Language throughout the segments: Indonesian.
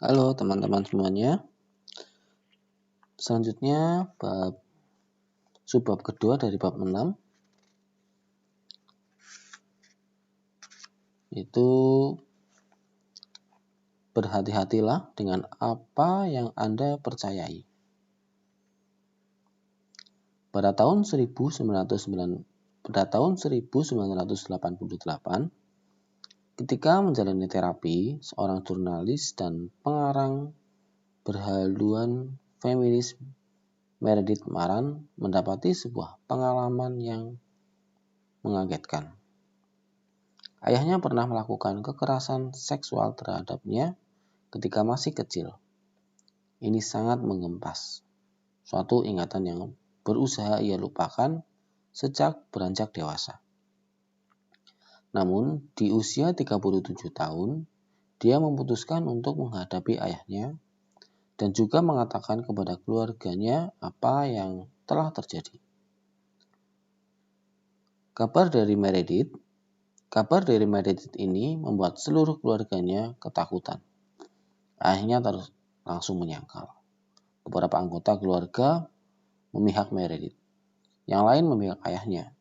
Halo teman-teman semuanya. Selanjutnya subbab kedua dari bab 6 itu berhati-hatilah dengan apa yang Anda percayai. Pada tahun 1988, ketika menjalani terapi, seorang jurnalis dan pengarang berhaluan feminis Meredith Maran mendapati sebuah pengalaman yang mengagetkan. Ayahnya pernah melakukan kekerasan seksual terhadapnya ketika masih kecil. Ini sangat mengempas, suatu ingatan yang berusaha ia lupakan sejak beranjak dewasa. Namun, di usia 37 tahun, dia memutuskan untuk menghadapi ayahnya dan juga mengatakan kepada keluarganya apa yang telah terjadi. Kabar dari Meredith ini membuat seluruh keluarganya ketakutan. Ayahnya langsung menyangkal. Beberapa anggota keluarga memihak Meredith, yang lain memihak ayahnya.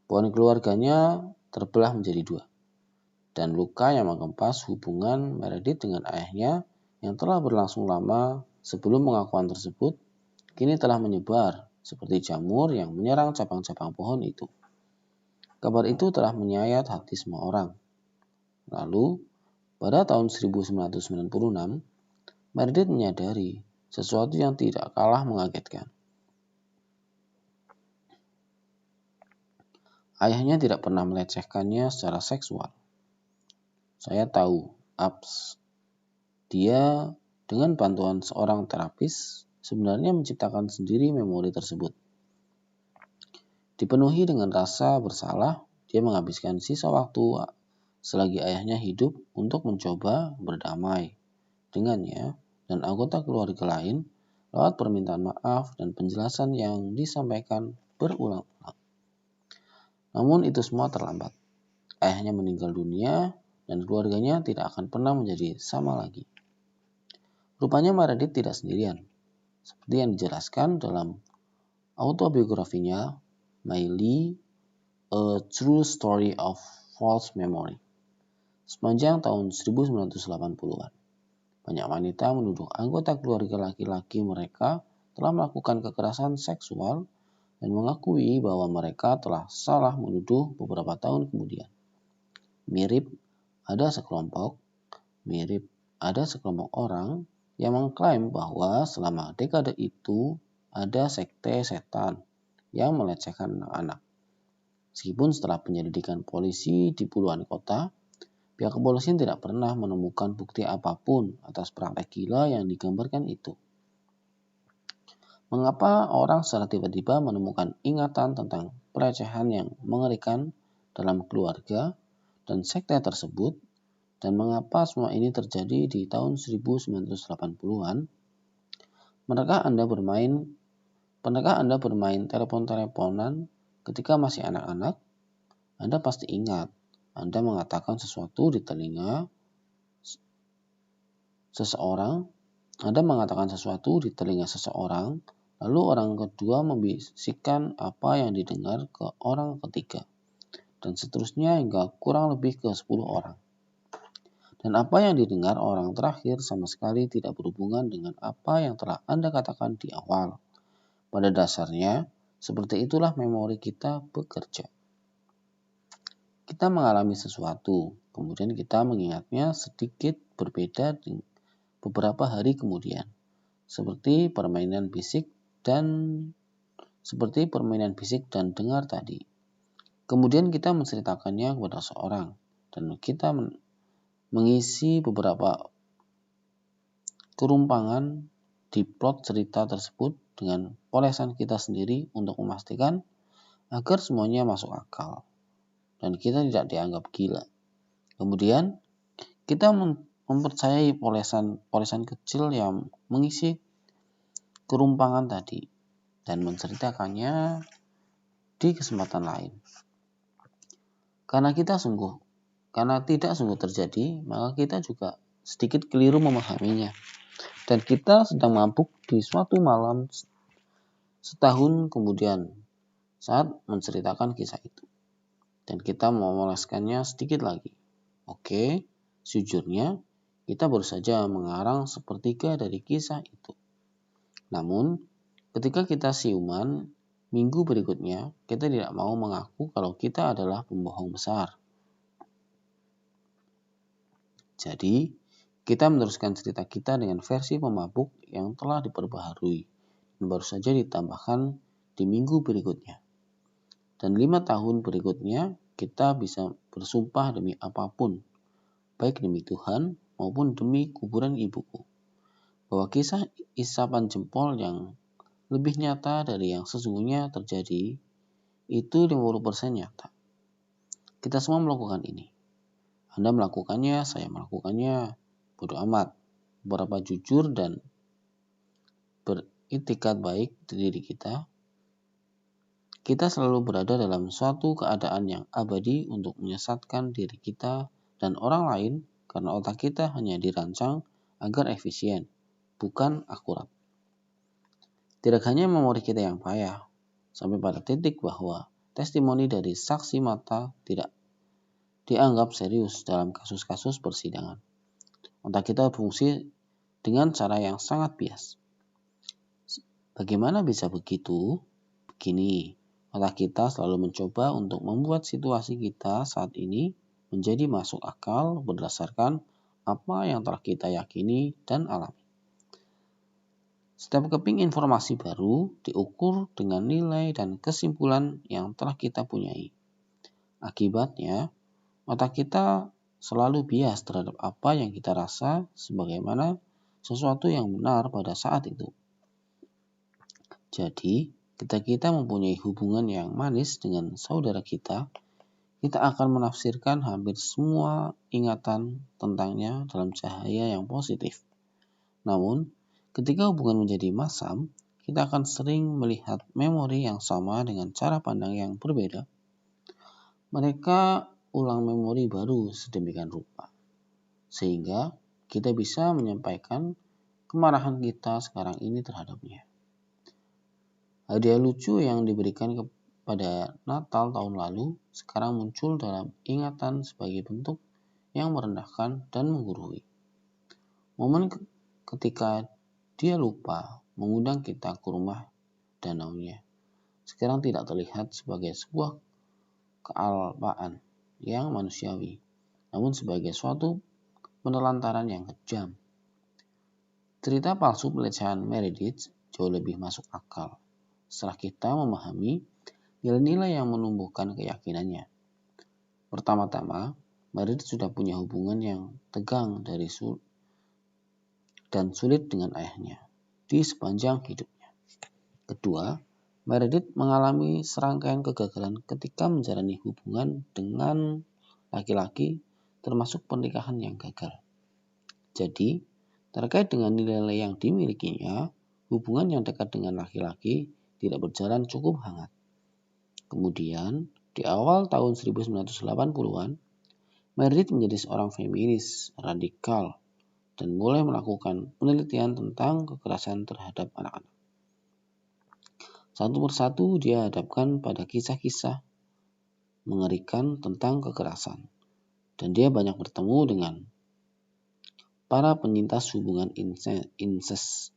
Pohon keluarganya terbelah menjadi dua, dan luka yang mengempas hubungan Meredith dengan ayahnya yang telah berlangsung lama sebelum pengakuan tersebut kini telah menyebar seperti jamur yang menyerang cabang-cabang pohon itu. Kabar itu telah menyayat hati semua orang. Lalu, pada tahun 1996, Meredith menyadari sesuatu yang tidak kalah mengagetkan. Ayahnya tidak pernah melecehkannya secara seksual. Saya tahu, dia dengan bantuan seorang terapis sebenarnya menciptakan sendiri memori tersebut. Dipenuhi dengan rasa bersalah, dia menghabiskan sisa waktu selagi ayahnya hidup untuk mencoba berdamai dengannya dan anggota keluarga lain lewat permintaan maaf dan penjelasan yang disampaikan berulang-ulang. Namun itu semua terlambat. Ayahnya meninggal dunia dan keluarganya tidak akan pernah menjadi sama lagi. Rupanya Meredith tidak sendirian, seperti yang dijelaskan dalam autobiografinya Miley, A True Story of False Memory. Sepanjang tahun 1980-an, banyak wanita menuduh anggota keluarga laki-laki mereka telah melakukan kekerasan seksual dan mengakui bahwa mereka telah salah menuduh beberapa tahun kemudian. Mirip ada sekelompok orang yang mengklaim bahwa selama dekade itu ada sekte setan yang melecehkan anak-anak. Meskipun setelah penyelidikan polisi di puluhan kota, pihak kepolisian tidak pernah menemukan bukti apapun atas praktek gila yang digambarkan itu. Mengapa orang secara tiba-tiba menemukan ingatan tentang pelecehan yang mengerikan dalam keluarga dan sekte tersebut, dan mengapa semua ini terjadi di tahun 1980-an? Pernahkah Anda bermain telepon-teleponan ketika masih anak-anak? Anda pasti ingat, Anda mengatakan sesuatu di telinga seseorang, lalu orang kedua membisikkan apa yang didengar ke orang ketiga, dan seterusnya hingga kurang lebih ke 10 orang. Dan apa yang didengar orang terakhir sama sekali tidak berhubungan dengan apa yang telah Anda katakan di awal. Pada dasarnya, seperti itulah memori kita bekerja. Kita mengalami sesuatu, kemudian kita mengingatnya sedikit berbeda beberapa hari kemudian, seperti permainan fisik dan dengar tadi. Kemudian kita menceritakannya kepada seorang, dan kita mengisi beberapa kerumpangan di plot cerita tersebut dengan polesan kita sendiri untuk memastikan agar semuanya masuk akal dan kita tidak dianggap gila. Kemudian kita mempercayai polesan kecil yang mengisi kerumpangan tadi dan menceritakannya di kesempatan lain. Karena tidak sungguh terjadi, maka kita juga sedikit keliru memahaminya. Dan kita sedang mabuk di suatu malam setahun kemudian saat menceritakan kisah itu. Dan kita memoleskannya sedikit lagi. Oke, sejujurnya kita baru saja mengarang sepertiga dari kisah itu. Namun, ketika kita siuman minggu berikutnya, kita tidak mau mengaku kalau kita adalah pembohong besar. Jadi, kita meneruskan cerita kita dengan versi pemabuk yang telah diperbaharui dan baru saja ditambahkan di minggu berikutnya. Dan 5 tahun berikutnya, kita bisa bersumpah demi apapun, baik demi Tuhan maupun demi kuburan ibuku, bahwa kisah isapan jempol yang lebih nyata dari yang sesungguhnya terjadi itu 50% nyata. Kita semua melakukan ini. Anda melakukannya, saya melakukannya, bodoh amat. Beberapa jujur dan beritikat baik di diri kita. Kita selalu berada dalam suatu keadaan yang abadi untuk menyesatkan diri kita dan orang lain karena otak kita hanya dirancang agar efisien, bukan akurat. Tidak hanya memori kita yang payah, sampai pada titik bahwa testimoni dari saksi mata tidak dianggap serius dalam kasus-kasus persidangan. Otak kita berfungsi dengan cara yang sangat bias. Bagaimana bisa begitu? Begini. Otak kita selalu mencoba untuk membuat situasi kita saat ini menjadi masuk akal berdasarkan apa yang telah kita yakini dan alami. Setiap keping informasi baru diukur dengan nilai dan kesimpulan yang telah kita punyai. Akibatnya, otak kita selalu bias terhadap apa yang kita rasa sebagaimana sesuatu yang benar pada saat itu. Jadi, ketika kita mempunyai hubungan yang manis dengan saudara kita akan menafsirkan hampir semua ingatan tentangnya dalam cahaya yang positif. Namun, ketika hubungan menjadi masam, kita akan sering melihat memori yang sama dengan cara pandang yang berbeda. Mereka ulang memori baru sedemikian rupa, sehingga kita bisa menyampaikan kemarahan kita sekarang ini terhadapnya. Hadiah lucu yang diberikan pada Natal tahun lalu sekarang muncul dalam ingatan sebagai bentuk yang merendahkan dan menggurui. Momen ketika dia lupa mengundang kita ke rumah danaunya sekarang tidak terlihat sebagai sebuah kealpaan yang manusiawi, namun sebagai suatu penelantaran yang kejam. Cerita palsu pelecehan Meredith jauh lebih masuk akal setelah kita memahami nilai-nilai yang menumbuhkan keyakinannya. Pertama-tama, Meredith sudah punya hubungan yang tegang dan sulit dengan ayahnya di sepanjang hidupnya. Kedua, Meredith mengalami serangkaian kegagalan ketika menjalani hubungan dengan laki-laki, termasuk pernikahan yang gagal. Jadi, terkait dengan nilai-nilai yang dimilikinya, hubungan yang dekat dengan laki-laki tidak berjalan cukup hangat. Kemudian, di awal tahun 1980-an, Meredith menjadi seorang feminis radikal dan mulai melakukan penelitian tentang kekerasan terhadap anak-anak. Satu persatu dia hadapkan pada kisah-kisah mengerikan tentang kekerasan, dan dia banyak bertemu dengan para penyintas hubungan incest,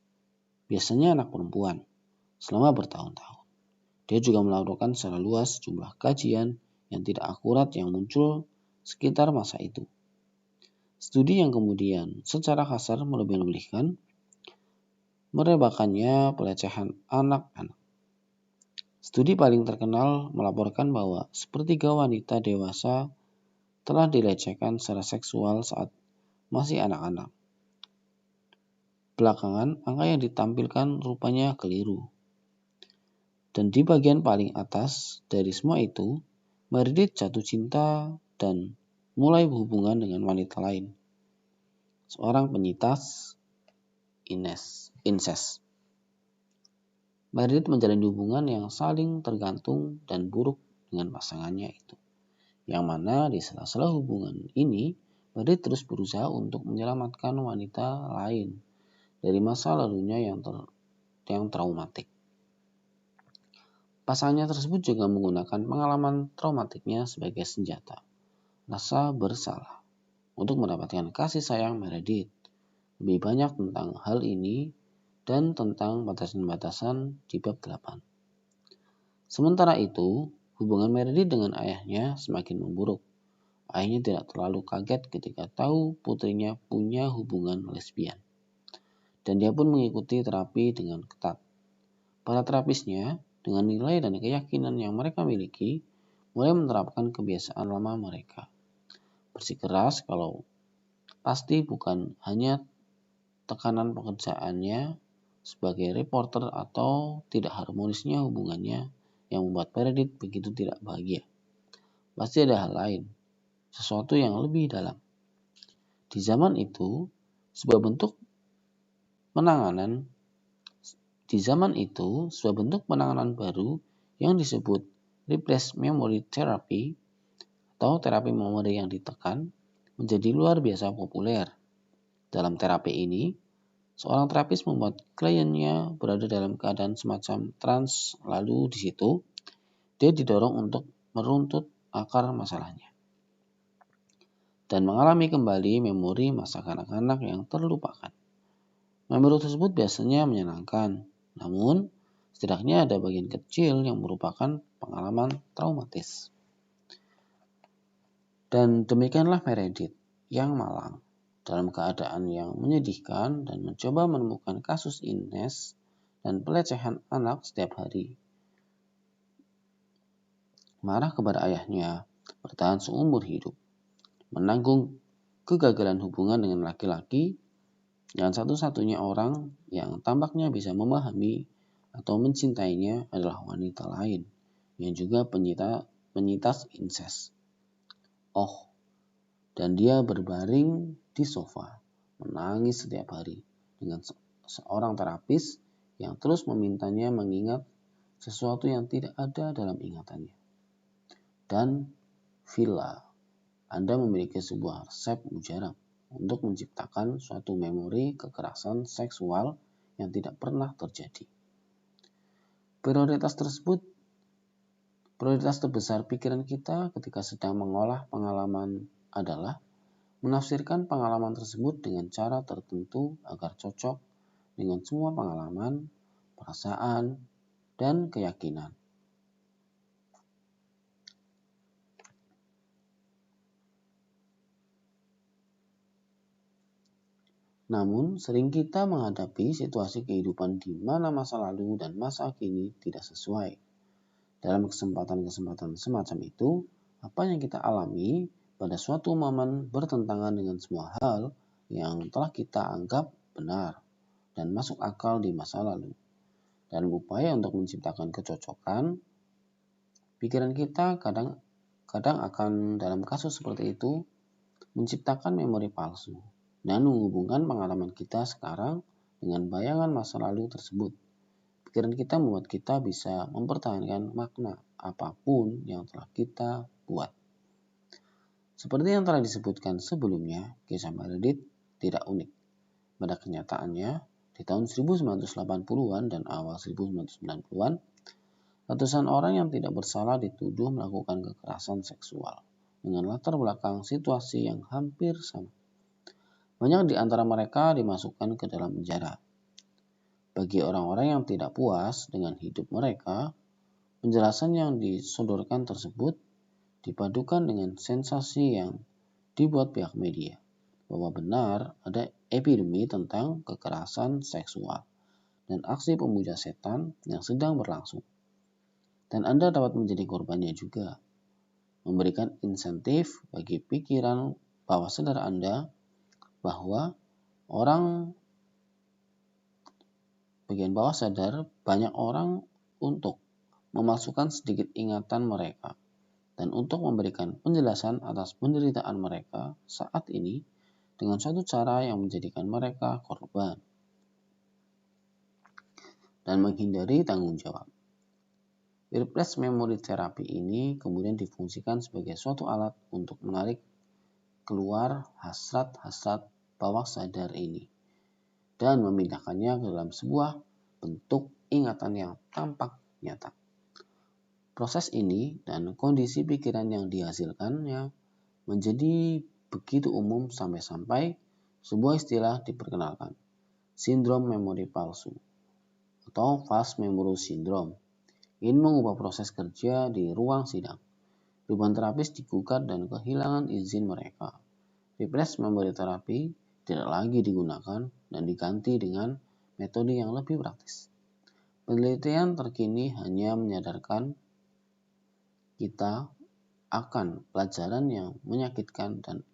biasanya anak perempuan, selama bertahun-tahun. Dia juga melakukan secara luas jumlah kajian yang tidak akurat yang muncul sekitar masa itu. Studi yang kemudian secara kasar melebih-lebihkan merebakkannya pelecehan anak-anak. Studi paling terkenal melaporkan bahwa sepertiga wanita dewasa telah dilecehkan secara seksual saat masih anak-anak. Belakangan, angka yang ditampilkan rupanya keliru. Dan di bagian paling atas dari semua itu, Meredith jatuh cinta dan mulai berhubungan dengan wanita lain, seorang penyintas incest. Meredith menjalani hubungan yang saling tergantung dan buruk dengan pasangannya itu, yang mana di sela-sela hubungan ini Meredith terus berusaha untuk menyelamatkan wanita lain dari masa lalunya yang traumatik. Pasangannya tersebut juga menggunakan pengalaman traumatiknya sebagai senjata, rasa bersalah, untuk mendapatkan kasih sayang Meredith. Lebih banyak tentang hal ini dan tentang batasan-batasan di bab 8. Sementara itu, hubungan Meredith dengan ayahnya semakin memburuk. Ayahnya tidak terlalu kaget ketika tahu putrinya punya hubungan lesbian. Dan dia pun mengikuti terapi dengan ketat. Para terapisnya, dengan nilai dan keyakinan yang mereka miliki, mulai menerapkan kebiasaan lama mereka. Bersikeras kalau pasti bukan hanya tekanan pekerjaannya sebagai reporter atau tidak harmonisnya hubungannya yang membuat Meredith begitu tidak bahagia. Pasti ada hal lain, sesuatu yang lebih dalam. Di zaman itu, sebuah bentuk penanganan baru yang disebut repressed memory therapy atau terapi memori yang ditekan menjadi luar biasa populer. Dalam terapi ini, seorang terapis membuat kliennya berada dalam keadaan semacam trans, lalu di situ dia didorong untuk meruntut akar masalahnya dan mengalami kembali memori masa kanak-kanak yang terlupakan. Memori tersebut biasanya menyenangkan, namun setidaknya ada bagian kecil yang merupakan pengalaman traumatis. Dan demikianlah Meredith yang malang, dalam keadaan yang menyedihkan dan mencoba menemukan kasus incest dan pelecehan anak setiap hari. Marah kepada ayahnya, bertahan seumur hidup, menanggung kegagalan hubungan dengan laki-laki, dan satu-satunya orang yang tampaknya bisa memahami atau mencintainya adalah wanita lain yang juga penyintas incest. Dan dia berbaring di sofa, menangis setiap hari dengan seorang terapis yang terus memintanya mengingat sesuatu yang tidak ada dalam ingatannya. Dan Villa, Anda memiliki sebuah resep mujarab untuk menciptakan suatu memori kekerasan seksual yang tidak pernah terjadi. Prioritas terbesar pikiran kita ketika sedang mengolah pengalaman adalah menafsirkan pengalaman tersebut dengan cara tertentu agar cocok dengan semua pengalaman, perasaan, dan keyakinan. Namun, sering kita menghadapi situasi kehidupan di mana masa lalu dan masa kini tidak sesuai. Dalam kesempatan-kesempatan semacam itu, apa yang kita alami pada suatu momen bertentangan dengan semua hal yang telah kita anggap benar dan masuk akal di masa lalu. Dalam upaya untuk menciptakan kecocokan, pikiran kita kadang akan dalam kasus seperti itu menciptakan memori palsu dan menghubungkan pengalaman kita sekarang dengan bayangan masa lalu tersebut. Pikiran kita membuat kita bisa mempertahankan makna apapun yang telah kita buat. Seperti yang telah disebutkan sebelumnya, kisah Meredith tidak unik. Pada kenyataannya, di tahun 1980-an dan awal 1990-an, ratusan orang yang tidak bersalah dituduh melakukan kekerasan seksual dengan latar belakang situasi yang hampir sama. Banyak di antara mereka dimasukkan ke dalam penjara. Bagi orang-orang yang tidak puas dengan hidup mereka, penjelasan yang disodorkan tersebut dipadukan dengan sensasi yang dibuat pihak media, bahwa benar ada epidemi tentang kekerasan seksual dan aksi pemuja setan yang sedang berlangsung. Dan Anda dapat menjadi korbannya juga, memberikan insentif bagi pikiran bawah sadar Anda bahwa bagian bawah sadar banyak orang untuk memasukkan sedikit ingatan mereka dan untuk memberikan penjelasan atas penderitaan mereka saat ini dengan suatu cara yang menjadikan mereka korban dan menghindari tanggung jawab. Repressed memory therapy ini kemudian difungsikan sebagai suatu alat untuk menarik keluar hasrat-hasrat bawah sadar ini dan memindahkannya ke dalam sebuah bentuk ingatan yang tampak nyata. Proses ini dan kondisi pikiran yang dihasilkannya menjadi begitu umum sampai-sampai sebuah istilah diperkenalkan, sindrom memori palsu atau false memory syndrome. Ingin mengubah proses kerja di ruang sidang. Ribuan terapis digugat dan kehilangan izin mereka. Reverse memory therapy tidak lagi digunakan dan diganti dengan metode yang lebih praktis. Penelitian terkini hanya menyadarkan kita akan pelajaran yang menyakitkan dan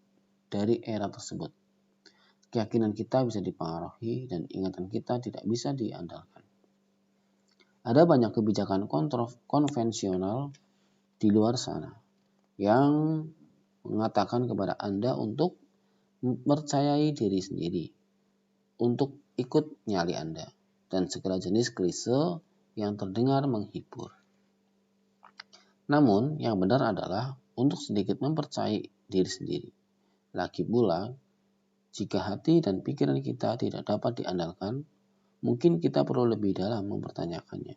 dari era tersebut. Keyakinan kita bisa dipengaruhi dan ingatan kita tidak bisa diandalkan. Ada banyak kebijakan konvensional di luar sana yang mengatakan kepada Anda untuk mempercayai diri sendiri, untuk ikut nyali Anda, dan segala jenis klise yang terdengar menghibur. Namun, yang benar adalah untuk sedikit mempercayai diri sendiri. Lagi pula, jika hati dan pikiran kita tidak dapat diandalkan, mungkin kita perlu lebih dalam mempertanyakannya.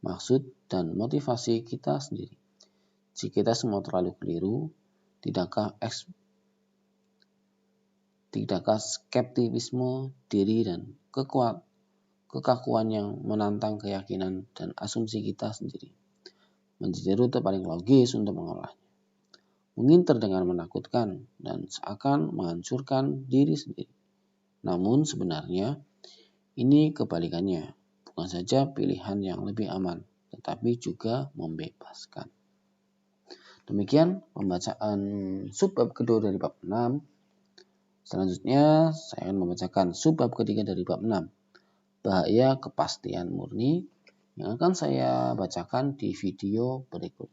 Maksud dan motivasi kita sendiri. Jika kita semua terlalu keliru, tidakkah skeptisisme diri dan kekakuan yang menantang keyakinan dan asumsi kita sendiri menjadi rute paling logis untuk mengolahnya. Mungkin terdengar menakutkan dan seakan menghancurkan diri sendiri. Namun sebenarnya ini kebalikannya. Bukan saja pilihan yang lebih aman, tetapi juga membebaskan. Demikian pembacaan subbab kedua dari bab 6. Selanjutnya saya akan membacakan subbab ketiga dari bab 6. Bahaya kepastian murni yang akan saya bacakan di video berikut.